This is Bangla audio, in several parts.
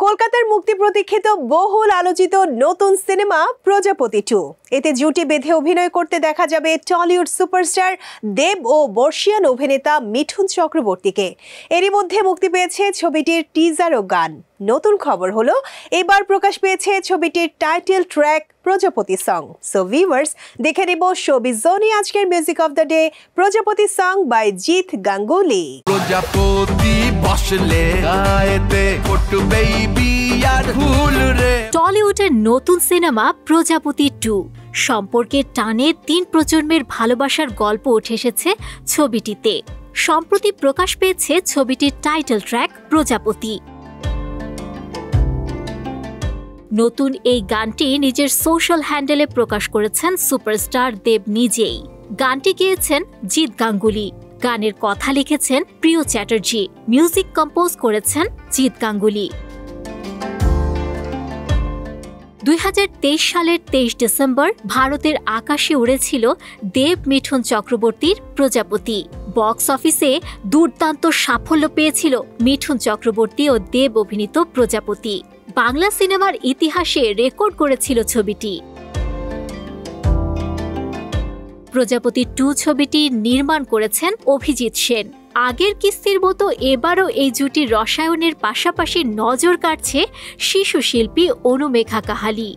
কলকাতার মুক্তি প্রতীক্ষিত বহুল আলোচিত নতুন সিনেমা প্রজাপতি 2 এতে জুটি বেঁধে অভিনয় করতে দেখা যাবে টলিউড সুপারস্টার দেব ও বর্ষিয়ান অভিনেতা মিঠুন চক্রবর্তীকে। এরই মধ্যে মুক্তি পেয়েছে ছবিটির টিজার ও গান। নতুন খবর হলো এবার প্রকাশ পেয়েছে ছবিটির টাইটেল ট্র্যাক প্রজাপতি সং। সো ভিউয়ার্স, দেখে নেব শোবিজ জোনে আজকের মিউজিক অফ দ্য ডে প্রজাপতি সং বাই জিৎ গাঙ্গুলি। প্রজাপতি বসলে গায়েতে ফটো বেবি আর ফুল রে। টলিউডের নতুন সিনেমা প্রজাপতি 2 সম্পর্কে টানে 3 প্রজন্মের ভালোবাসার গল্প উঠে এসেছে ছবিটিতে। সম্প্রতি প্রকাশ পেয়েছে ছবিটির টাইটেল ট্র্যাক প্রজাপতি। নতুন এই গানটি নিজের সোশ্যাল হ্যান্ডেলে প্রকাশ করেছেন সুপারস্টার দেব নিজেই। গানটি গেয়েছেন জিৎ গাঙ্গুলি, গানের কথা লিখেছেন প্রিয় চ্যাটার্জি, মিউজিক কম্পোজ করেছেন জিৎ গাঙ্গুলি। 2023 সালের 23 ডিসেম্বর ভারতের আকাশে উড়েছিল দেব মিঠুন চক্রবর্তীর প্রজাপতি। বক্স অফিসে দুর্দান্ত সাফল্য পেয়েছিল মিঠুন চক্রবর্তী ও দেব অভিনীত প্রজাপতি। বাংলা সিনেমার ইতিহাসে রেকর্ড করেছিল ছবিটি। প্রজাপতি 2 ছবিটি নির্মাণ করেছেন অভিজিৎ সেন। আগের কিস্তির মতো এবারও এই জুটির রসায়নের পাশাপাশি নজর কাটছে শিশু শিল্পী অনুমেঘা কাহালি।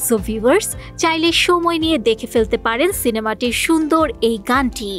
সো ভিউয়ার্স, চাইলে সময় নিয়ে দেখে ফেলতে পারেন সিনেমাটির সুন্দর এই গানটি।